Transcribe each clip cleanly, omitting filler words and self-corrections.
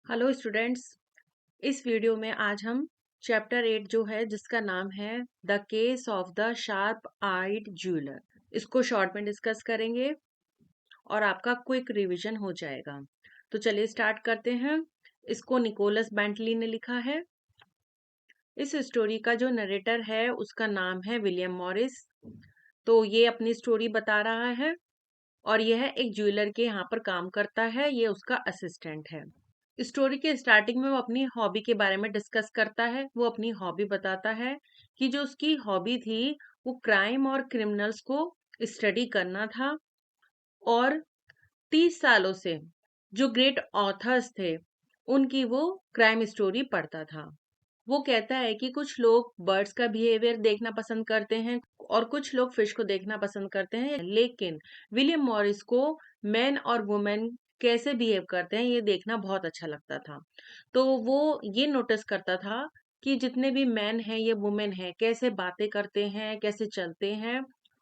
Hello students. इस video में आज हम चैप्टर 8 जो है जिसका नाम है the case of the sharp eyed jeweller, इसको शॉर्ट में डिस्कस करेंगे और आपका क्विक रिवीजन हो जाएगा। तो चलिए स्टार्ट करते हैं। इसको निकोलस बेंटली ने लिखा है। इस स्टोरी का जो नरेटर है उसका नाम है विलियम मॉरिस। तो ये अपनी स्टोरी बता रहा है और यह एक ज्वेलर के यहाँ पर काम करता है। ये उसका असिस्टेंट है। स्टोरी के स्टार्टिंग में वो अपनी हॉबी के बारे में डिस्कस करता है। वो अपनी हॉबी बताता है कि जो उसकी हॉबी थी वो क्राइम और क्रिमिनल्स को स्टडी करना था और 30 सालों से जो ग्रेट ऑथर्स थे उनकी वो क्राइम स्टोरी पढ़ता था। वो कहता है कि कुछ लोग बर्ड्स का बिहेवियर देखना पसंद करते हैं और कुछ लोग फिश को देखना पसंद करते हैं, लेकिन विलियम मॉरिस को मैन और वुमेन कैसे बिहेव करते हैं ये देखना बहुत अच्छा लगता था। तो वो ये नोटिस करता था कि जितने भी मैन हैं ये वुमेन हैं कैसे बातें करते हैं, कैसे चलते हैं।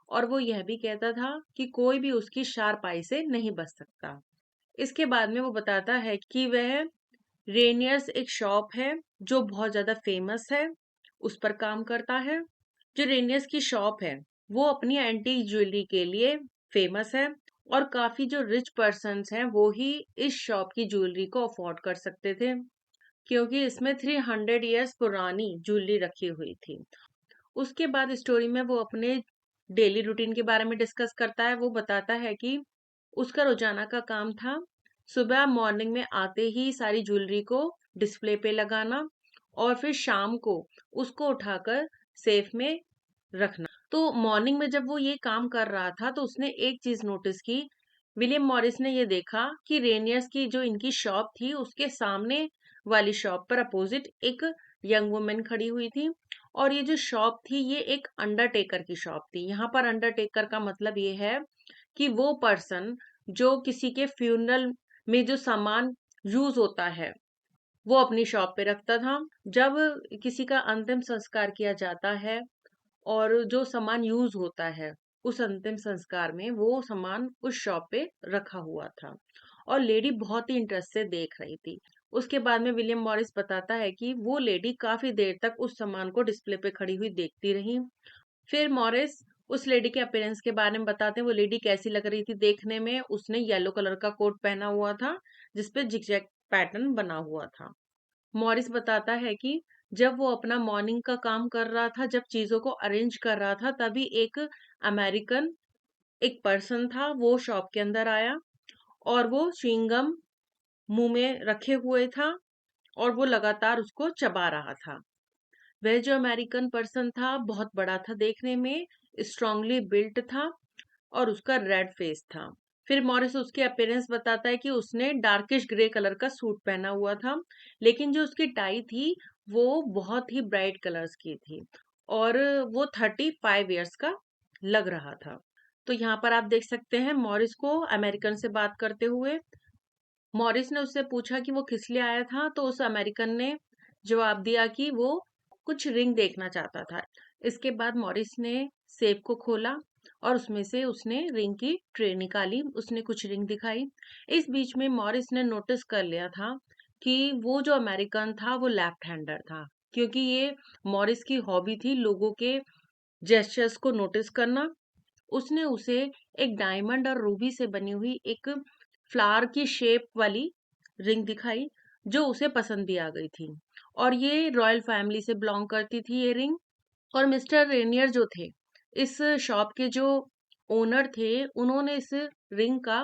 और वो यह भी कहता था कि कोई भी उसकी शार्प आई से नहीं बच सकता। इसके बाद में वो बताता है कि वह रेनियर्स एक शॉप है जो बहुत ज़्यादा फेमस है, उस पर काम करता है। जो रेनियर्स की शॉप है वो अपनी एंटीक ज्वेलरी के लिए फेमस है और काफ़ी जो रिच पर्सन्स हैं वो ही इस शॉप की ज्वेलरी को अफोर्ड कर सकते थे, क्योंकि इसमें 300 इयर्स पुरानी ज्वेलरी रखी हुई थी। उसके बाद स्टोरी में वो अपने डेली रूटीन के बारे में डिस्कस करता है। वो बताता है कि उसका रोजाना का काम था सुबह मॉर्निंग में आते ही सारी ज्वेलरी को डिस्प्ले पे लगाना और फिर शाम को उसको उठाकर सेफ में रखना। तो मॉर्निंग में जब वो ये काम कर रहा था तो उसने एक चीज नोटिस की। विलियम मॉरिस ने ये देखा कि रेनियर्स की जो इनकी शॉप थी उसके सामने वाली शॉप पर अपोजिट एक यंग वुमेन खड़ी हुई थी और ये जो शॉप थी ये एक अंडरटेकर की शॉप थी। यहाँ पर अंडरटेकर का मतलब ये है कि वो पर्सन जो किसी के फ्यूनरल में जो सामान यूज होता है वो अपनी शॉप पे रखता था। जब किसी का अंतिम संस्कार किया जाता है और जो सामान यूज होता है उस अंतिम संस्कार में वो सामान उस शॉप पे रखा हुआ था और लेडी बहुत ही इंटरेस्ट से देख रही थी। उसके बाद में विलियम मॉरिस बताता है कि वो लेडी काफी देर तक उस सामान को डिस्प्ले पे खड़ी हुई देखती रही। फिर मॉरिस उस लेडी के अपीयरेंस के बारे में बताते हैं। वो लेडी कैसी लग रही थी देखने में। उसने येलो कलर का कोट पहना हुआ था जिसपे जिगजैग पैटर्न बना हुआ था। मॉरिस बताता है कि जब वो अपना मॉर्निंग का काम कर रहा था, जब चीजों को अरेंज कर रहा था, तभी एक अमेरिकन एक पर्सन था वो शॉप के अंदर आया और वो च्युइंगम मुंह में रखे हुए था और वो लगातार उसको चबा रहा था। वह जो अमेरिकन पर्सन था बहुत बड़ा था देखने में, स्ट्रांगली बिल्ट था और उसका रेड फेस था। फिर मॉरिस उसके अपीयरेंस बताता है कि उसने डार्किश ग्रे कलर का सूट पहना हुआ था, लेकिन जो उसकी टाई थी वो बहुत ही ब्राइट कलर्स की थी और वो 35 इयर्स का लग रहा था। तो यहाँ पर आप देख सकते हैं मॉरिस को अमेरिकन से बात करते हुए। मॉरिस ने उससे पूछा कि वो किस लिए आया था, तो उस अमेरिकन ने जवाब दिया कि वो कुछ रिंग देखना चाहता था। इसके बाद मॉरिस ने सेफ को खोला और उसमें से उसने रिंग की ट्रे निकाली। उसने कुछ रिंग दिखाई। इस बीच में मॉरिस ने नोटिस कर लिया था कि वो जो अमेरिकन था वो लेफ्ट हैंडर था, क्योंकि ये मॉरिस की हॉबी थी लोगों के जेस्चर्स को नोटिस करना। उसने उसे एक डायमंड और रूबी से बनी हुई एक फ्लावर की शेप वाली रिंग दिखाई जो उसे पसंद भी आ गई थी और ये रॉयल फैमिली से बिलोंग करती थी ये रिंग। और मिस्टर रेनियर जो थे इस शॉप के जो ओनर थे उन्होंने इस रिंग का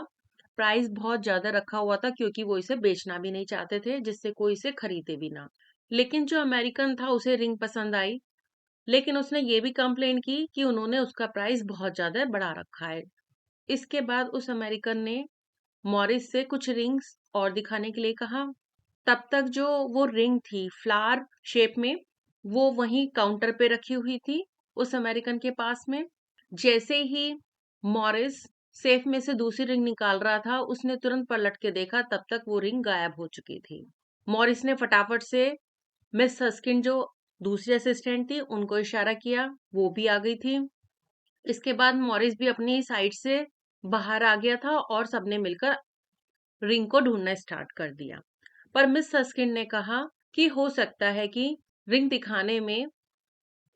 प्राइस बहुत ज्यादा रखा हुआ था, क्योंकि वो इसे बेचना भी नहीं चाहते थे जिससे कोई इसे खरीदे भी ना। लेकिन जो अमेरिकन था उसे रिंग पसंद आई, लेकिन उसने ये भी कंप्लेन की कि उन्होंने उसका प्राइस बहुत ज्यादा बढ़ा रखा है। इसके बाद उस अमेरिकन ने मॉरिस से कुछ रिंग्स और दिखाने के लिए कहा। तब तक जो वो रिंग थी फ्लावर शेप में वो वहीं काउंटर पे रखी हुई थी उस अमेरिकन के पास में। जैसे ही मॉरिस सेफ में से दूसरी रिंग निकाल रहा था उसने तुरंत पलट के देखा, तब तक वो रिंग गायब हो चुकी थी। मॉरिस ने फटाफट से मिस हस्किन जो दूसरी असिस्टेंट थी उनको इशारा किया, वो भी आ गई थी। इसके बाद मॉरिस भी अपनी साइड से बाहर आ गया था और सबने मिलकर रिंग को ढूंढना स्टार्ट कर दिया। पर मिस सस्किन ने कहा कि हो सकता है कि रिंग दिखाने में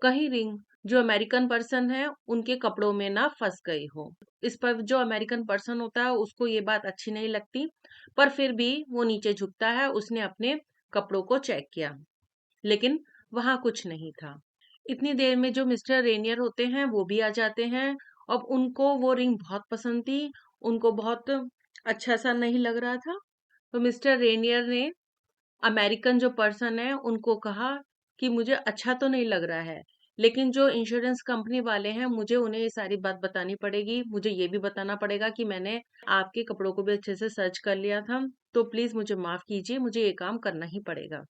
कहीं रिंग जो अमेरिकन पर्सन है उनके कपड़ों में ना फंस गई हो। इस पर जो अमेरिकन पर्सन होता है उसको ये बात अच्छी नहीं लगती, पर फिर भी वो नीचे झुकता है। उसने अपने कपड़ों को चेक किया, लेकिन वहां कुछ नहीं था। इतनी देर में जो मिस्टर रेनियर होते हैं वो भी आ जाते हैं। अब उनको वो रिंग बहुत पसंद थी, उनको बहुत अच्छा सा नहीं लग रहा था। तो मिस्टर रेनियर ने अमेरिकन जो पर्सन है उनको कहा कि मुझे अच्छा तो नहीं लग रहा है, लेकिन जो इंश्योरेंस कंपनी वाले हैं मुझे उन्हें ये सारी बात बतानी पड़ेगी। मुझे ये भी बताना पड़ेगा कि मैंने आपके कपड़ों को भी अच्छे से सर्च कर लिया था, तो प्लीज मुझे माफ कीजिए, मुझे ये काम करना ही पड़ेगा।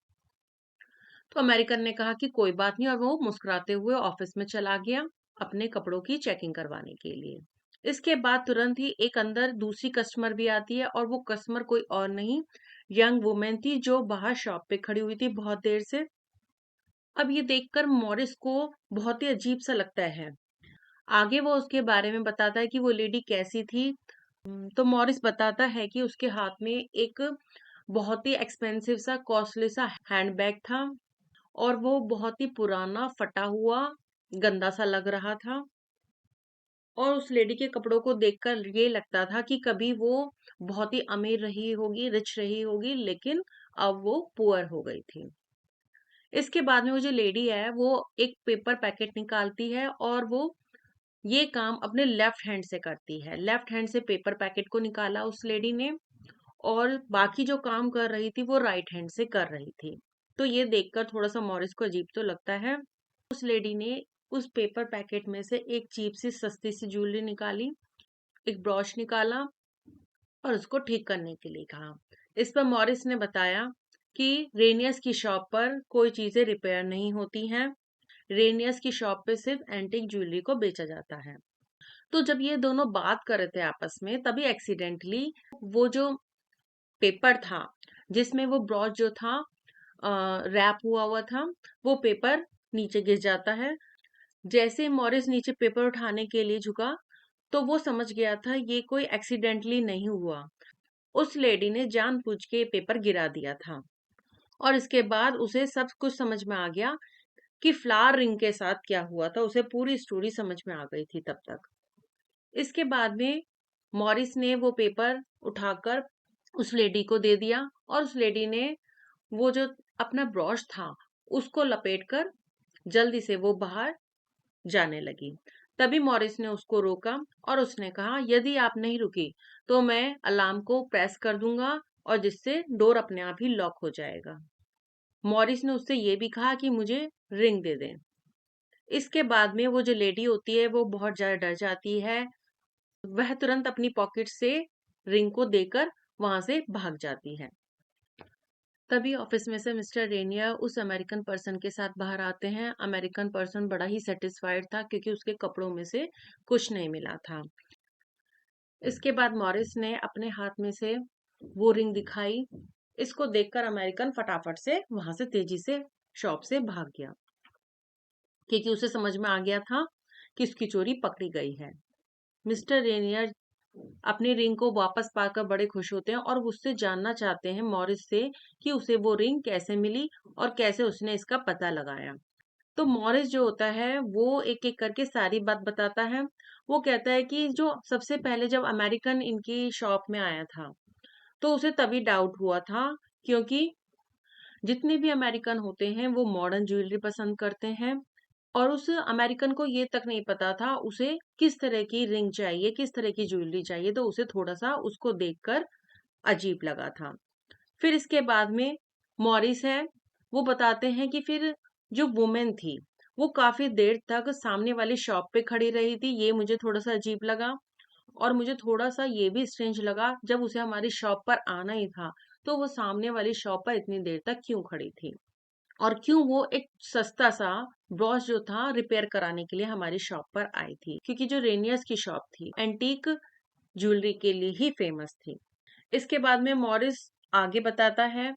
तो अमेरिकन ने कहा कि कोई बात नहीं, और वो मुस्कुराते हुए ऑफिस में चला गया अपने कपड़ों की चेकिंग करवाने के लिए। इसके बाद तुरंत ही एक अंदर दूसरी कस्टमर भी आती है, और वो कस्टमर कोई और नहीं, यंग वुमेन थी जो बाहर शॉप पे खड़ी हुई थी बहुत देर से। अब ये देखकर मॉरिस को बहुत ही अजीब सा लगता है। आगे वो उसके बारे में बताता है कि वो लेडी कैसी थी। तो मॉरिस बताता है कि उसके हाथ में एक बहुत ही एक्सपेंसिव सा कॉस्टली सा हैंडबैग था, और वो बहुत ही पुराना फटा हुआ गंदा सा लग रहा था। और उस लेडी के कपड़ों को देखकर ये लगता था कि कभी वो बहुत ही अमीर रही होगी, रिच रही होगी, लेकिन अब वो पुअर हो गई थी। इसके बाद में वो जो लेडी है वो एक पेपर पैकेट निकालती है, और वो ये काम अपने लेफ्ट हैंड से करती है। लेफ्ट हैंड से पेपर पैकेट को निकाला उस लेडी ने, और बाकी जो काम कर रही थी वो राइट हैंड से कर रही थी। तो ये देखकर थोड़ा सा मॉरिस को अजीब तो लगता है। उस लेडी ने उस पेपर पैकेट में से एक चीप सी सस्ती सी ज्वेलरी निकाली, एक ब्रॉच निकाला, और उसको ठीक करने के लिए कहा। इस पर मॉरिस ने बताया कि रेनियस की शॉप पर कोई चीजें रिपेयर नहीं होती हैं, रेनियस की शॉप पे सिर्फ एंटीक ज्वेलरी को बेचा जाता है। तो जब ये दोनों बात कर रहे थे आपस में, तभी एक्सीडेंटली वो जो पेपर था जिसमें वो ब्रॉच जो था रैप हुआ हुआ था, वो पेपर नीचे गिर जाता है। जैसे मॉरिस नीचे पेपर उठाने के लिए झुका, तो वो समझ गया था ये कोई एक्सीडेंटली नहीं हुआ, उस लेडी ने जानबूझ के पेपर गिरा दिया था। और इसके बाद उसे सब कुछ समझ में आ गया कि फ्लावर रिंग के साथ क्या हुआ था। उसे पूरी स्टोरी समझ में आ गई थी तब तक। इसके बाद में मॉरिस ने वो पेपर उठाकर उस लेडी को दे दिया, और उस लेडी ने वो जो अपना ब्रॉच था उसको लपेटकर जल्दी से वो बाहर जाने लगी। तभी मॉरिस ने उसको रोका, और उसने कहा यदि आप नहीं रुकी तो मैं अलार्म को प्रेस कर दूंगा, और जिससे डोर अपने आप ही लॉक हो जाएगा। मॉरिस ने उससे ये भी कहा कि मुझे रिंग दे दें। इसके बाद में वो जो लेडी होती है वो बहुत ज्यादा डर जाती है। वह तुरंत अपनी पॉकेट से रिंग को देकर वहां से भाग जाती है। तभी ऑफिस में से मिस्टर रेनिया उस अमेरिकन पर्सन के साथ बाहर आते हैं। अमेरिकन पर्सन बड़ा ही सेटिस्फाइड था क्योंकि उसके कपड़ों में से कुछ नहीं मिला था। इसके बाद मॉरिस ने अपने हाथ में से वो रिंग दिखाई। इसको देखकर अमेरिकन फटाफट से वहां से तेजी से शॉप से भाग गया, क्योंकि उसे समझ में आ गया था कि उसकी चोरी पकड़ी गई है। मिस्टर रेनियर अपनी रिंग को वापस पाकर बड़े खुश होते हैं, और उससे जानना चाहते हैं मॉरिस से कि उसे वो रिंग कैसे मिली और कैसे उसने इसका पता लगाया। तो मॉरिस जो होता है वो एक एक करके सारी बात बताता है। वो कहता है कि जो सबसे पहले जब अमेरिकन इनकी शॉप में आया था, तो उसे तभी डाउट हुआ था, क्योंकि जितने भी अमेरिकन होते हैं वो मॉडर्न ज्वेलरी पसंद करते हैं, और उस अमेरिकन को ये तक नहीं पता था उसे किस तरह की रिंग चाहिए, किस तरह की ज्वेलरी चाहिए। तो उसे थोड़ा सा उसको देखकर अजीब लगा था। फिर इसके बाद में मॉरिस है, वो बताते हैं कि फिर जो वुमेन थी वो काफी देर तक सामने वाली शॉप पे खड़ी रही थी, ये मुझे थोड़ा सा अजीब लगा। और मुझे थोड़ा सा ये भी स्ट्रेंज लगा, जब उसे हमारी शॉप पर आना ही था तो वो सामने वाली शॉप पर इतनी देर तक क्यों खड़ी थी, और क्यों वो एक सस्ता सा ब्रॉच जो था रिपेयर कराने के लिए हमारी शॉप पर आई थी, क्योंकि जो रेनियर्स की शॉप थी एंटीक ज्वेलरी के लिए ही फेमस थी। इसके बाद में मॉरिस आगे बताता है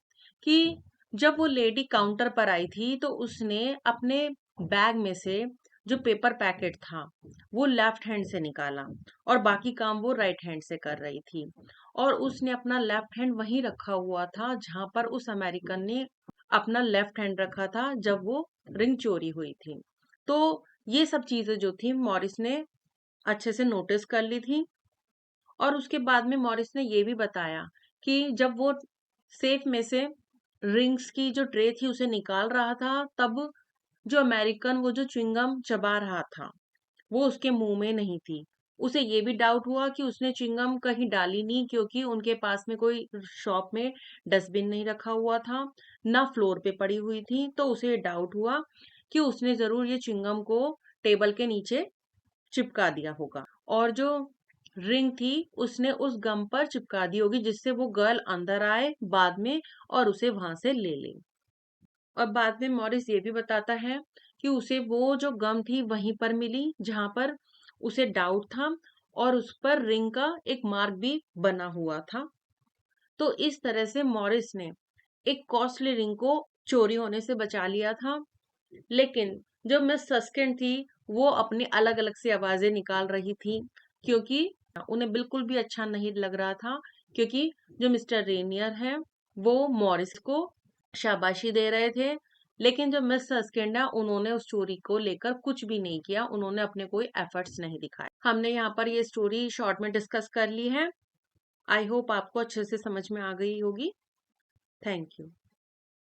कि जब वो लेडी काउंटर पर आई थी तो उसने अपने बैग में से जो पेपर पैकेट था वो लेफ्ट हैंड से निकाला, और बाकी काम वो राइट हैंड से कर रही थी। और उसने अपना लेफ्ट हैंड वहीं रखा हुआ था जहां पर उस अमेरिकन ने अपना लेफ्ट हैंड रखा था जब वो रिंग चोरी हुई थी। तो ये सब चीजें जो थी मॉरिस ने अच्छे से नोटिस कर ली थी। और उसके बाद में मॉरिस ने ये भी बताया कि जब वो सेफ में से रिंग्स की जो ट्रे थी उसे निकाल रहा था, तब जो अमेरिकन वो जो च्युइंगम चबा रहा था वो उसके मुंह में नहीं थी। उसे ये भी डाउट हुआ कि उसने च्युइंगम कहीं डाली नहीं, क्योंकि उनके पास में कोई शॉप में डस्टबिन नहीं रखा हुआ था, ना फ्लोर पे पड़ी हुई थी। तो उसे डाउट हुआ कि उसने जरूर ये च्युइंगम को टेबल के नीचे चिपका दिया होगा, और जो रिंग थी उसने उस गम पर चिपका दी होगी, जिससे वो गर्ल अंदर आए बाद में और उसे वहां से ले ले। और बाद में मॉरिस ये भी बताता है कि उसे वो जो गम थी वहीं पर मिली जहां पर उसे डाउट था, और उस पर रिंग का एक मार्क भी बना हुआ था। तो इस तरह से मॉरिस ने एक कॉस्टली रिंग को चोरी होने से बचा लिया था। लेकिन जो मिस सस्किन थी वो अपनी अलग अलग सी आवाजें निकाल रही थी, क्योंकि उन्हें बिल्कुल भी अच्छा नहीं लग रहा था, क्योंकि जो मिस्टर रेनियर है वो मॉरिस को शाबाशी दे रहे थे, लेकिन जो मिस सस्किन है उन्होंने उस चोरी को लेकर कुछ भी नहीं किया, उन्होंने अपने कोई एफर्ट्स नहीं दिखाए। हमने यहाँ पर ये स्टोरी शॉर्ट में डिस्कस कर ली है। आई होप आपको अच्छे से समझ में आ गई होगी। Thank you.